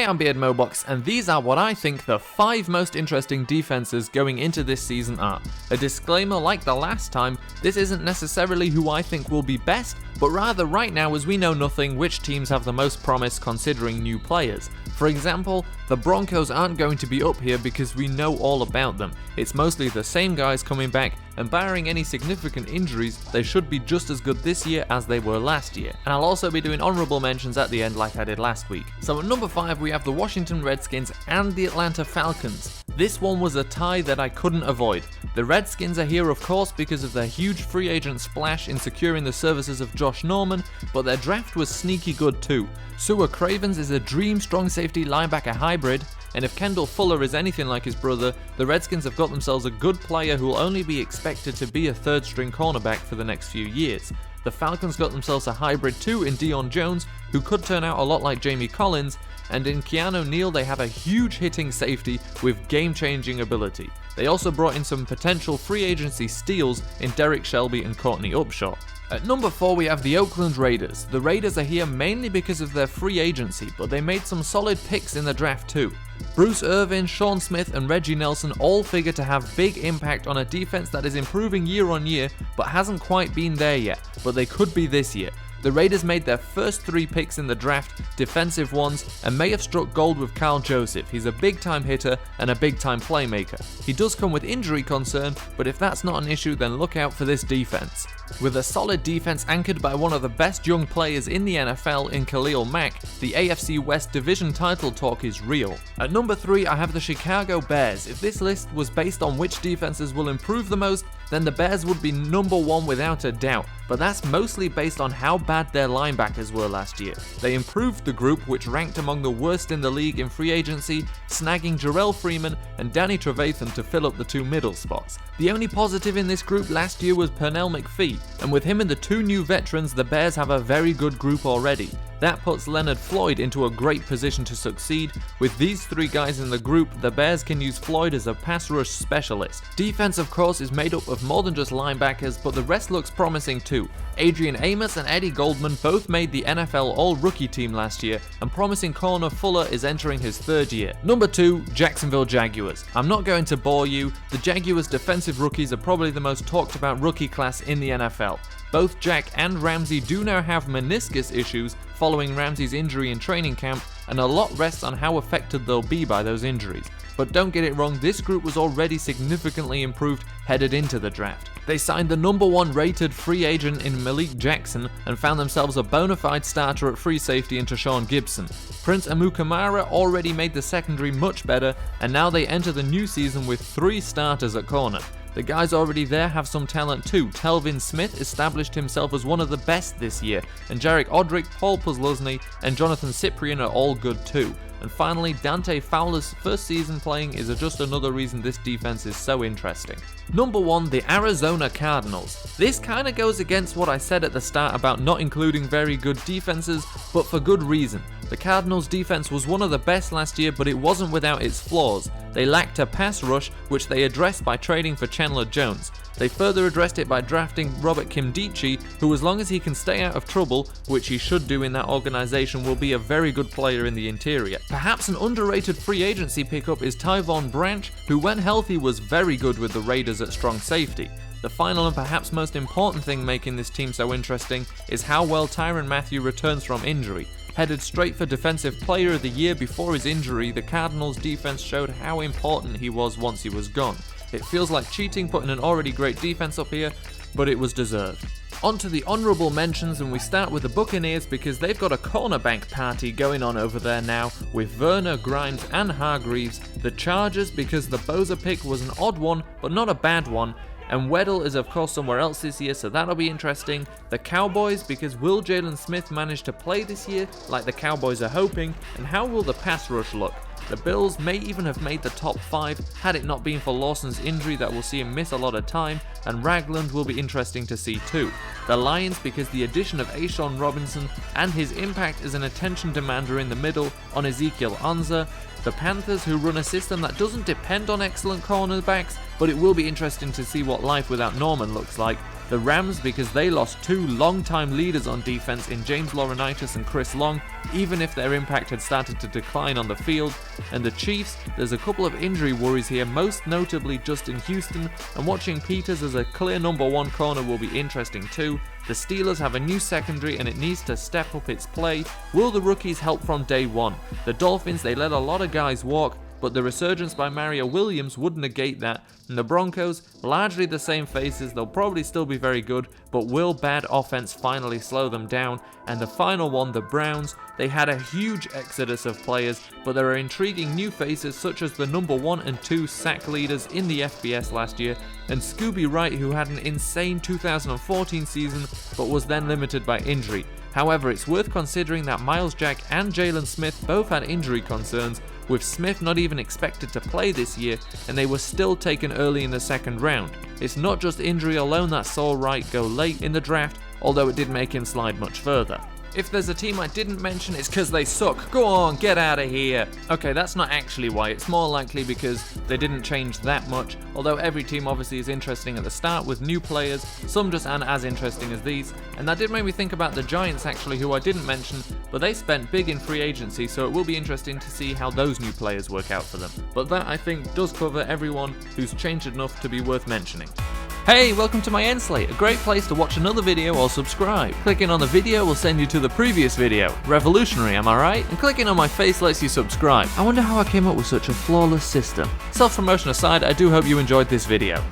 Hi, I'm Beardmohbox, and these are what I think the 5 most interesting defenses going into this season are. A disclaimer, like the last time, this isn't necessarily who I think will be best, but rather right now, as we know nothing, which teams have the most promise considering new players. For example, the Broncos aren't going to be up here because we know all about them. It's mostly the same guys coming back, and barring any significant injuries, they should be just as good this year as they were last year. And I'll also be doing honorable mentions at the end like I did last week. So at number 5 we have the Washington Redskins and the Atlanta Falcons. This one was a tie that I couldn't avoid. The Redskins are here of course because of their huge free agent splash in securing the services of Josh Norman, but their draft was sneaky good too. Sua Cravens is a dream strong safety linebacker hybrid, and if Kendall Fuller is anything like his brother, the Redskins have got themselves a good player who will only be expected to be a third string cornerback for the next few years. The Falcons got themselves a hybrid too in Deion Jones, who could turn out a lot like Jamie Collins, and in Keanu Neal they have a huge hitting safety with game-changing ability. They also brought in some potential free agency steals in Derek Shelby and Courtney Upshaw. At number 4 we have the Oakland Raiders. The Raiders are here mainly because of their free agency, but they made some solid picks in the draft too. Bruce Irvin, Sean Smith and Reggie Nelson all figure to have big impact on a defense that is improving year on year but hasn't quite been there yet, but they could be this year. The Raiders made their first 3 picks in the draft defensive ones and may have struck gold with Kyle Joseph. He's a big time hitter and a big time playmaker. He does come with injury concern, but if that's not an issue then look out for this defense. With a solid defense anchored by one of the best young players in the NFL in Khalil Mack, the AFC West division title talk is real. At number 3 I have the Chicago Bears. If this list was based on which defenses will improve the most, then the Bears would be number 1 without a doubt, but that's mostly based on how bad their linebackers were last year. They improved the group, which ranked among the worst in the league in free agency, snagging Jarrell Freeman and Danny Trevathan to fill up the 2 middle spots. The only positive in this group last year was Pernell McPhee, and with him and the 2 new veterans, the Bears have a very good group already. That puts Leonard Floyd into a great position to succeed. With these 3 guys in the group, the Bears can use Floyd as a pass rush specialist. Defense of course is made up of more than just linebackers, but the rest looks promising too. Adrian Amos and Eddie Goldman both made the NFL All-Rookie team last year, and promising corner Fuller is entering his 3rd year. Number 2, Jacksonville Jaguars. I'm not going to bore you, the Jaguars defensive rookies are probably the most talked about rookie class in the NFL. Both Jack and Ramsey do now have meniscus issues following Ramsey's injury in training camp, and a lot rests on how affected they'll be by those injuries. But don't get it wrong, this group was already significantly improved headed into the draft. They signed the number 1 rated free agent in Malik Jackson and found themselves a bona fide starter at free safety in Tashawn Gibson. Prince Amukamara already made the secondary much better, and now they enter the new season with 3 starters at corner. The guys already there have some talent too. Telvin Smith established himself as one of the best this year, and Jarek Odrick, Paul Posluszny and Jonathan Cyprien are all good too. And finally, Dante Fowler's first season playing is just another reason this defense is so interesting. Number 1, the Arizona Cardinals. This kinda goes against what I said at the start about not including very good defenses, but for good reason. The Cardinals defense was one of the best last year, but it wasn't without its flaws. They lacked a pass rush, which they addressed by trading for Chandler Jones. They further addressed it by drafting Robert Kimdichie, who as long as he can stay out of trouble, which he should do in that organization, will be a very good player in the interior. Perhaps an underrated free agency pickup is Tyvon Branch, who when healthy was very good with the Raiders at strong safety. The final and perhaps most important thing making this team so interesting is how well Tyrann Mathieu returns from injury. Headed straight for Defensive Player of the Year before his injury, the Cardinals defense showed how important he was once he was gone. It feels like cheating putting an already great defense up here, but it was deserved. On to the honourable mentions, and we start with the Buccaneers because they've got a cornerback party going on over there now with Werner, Grimes and Hargreaves. The Chargers because the Bosa pick was an odd one but not a bad one, and Weddle is of course somewhere else this year, so that'll be interesting. The Cowboys because will Jalen Smith manage to play this year like the Cowboys are hoping, and how will the pass rush look? The Bills may even have made the top 5 had it not been for Lawson's injury that will see him miss a lot of time, and Ragland will be interesting to see too. The Lions because the addition of A'Shawn Robinson and his impact as an attention demander in the middle on Ezekiel Ansah. The Panthers who run a system that doesn't depend on excellent cornerbacks, but it will be interesting to see what life without Norman looks like. The Rams, because they lost two long-time leaders on defense in James Laurinaitis and Chris Long, even if their impact had started to decline on the field. And the Chiefs, there's a couple of injury worries here, most notably Justin Houston, and watching Peters as a clear number one corner will be interesting too. The Steelers have a new secondary and it needs to step up its play. Will the rookies help from day one? The Dolphins, they let a lot of guys walk, but the resurgence by Mario Williams would negate that. And the Broncos, largely the same faces, they'll probably still be very good, but will bad offense finally slow them down? And the final one, the Browns, they had a huge exodus of players, but there are intriguing new faces such as the number 1 and 2 sack leaders in the FBS last year, and Scooby Wright, who had an insane 2014 season, but was then limited by injury. However, it's worth considering that Miles Jack and Jalen Smith both had injury concerns, with Smith not even expected to play this year, and they were still taken early in the second round. It's not just injury alone that saw Wright go late in the draft, although it did make him slide much further. If there's a team I didn't mention, it's because they suck. Go on, get out of here. Okay, that's not actually why. It's more likely because they didn't change that much, although every team obviously is interesting at the start with new players, some just aren't as interesting as these. And that did make me think about the Giants actually, who I didn't mention, but they spent big in free agency, so it will be interesting to see how those new players work out for them. But that, I think, does cover everyone who's changed enough to be worth mentioning. Hey, welcome to my end slate, a great place to watch another video or subscribe. Clicking on the video will send you to the previous video. Revolutionary, am I right? And clicking on my face lets you subscribe. I wonder how I came up with such a flawless system. Self-promotion aside, I do hope you enjoyed this video.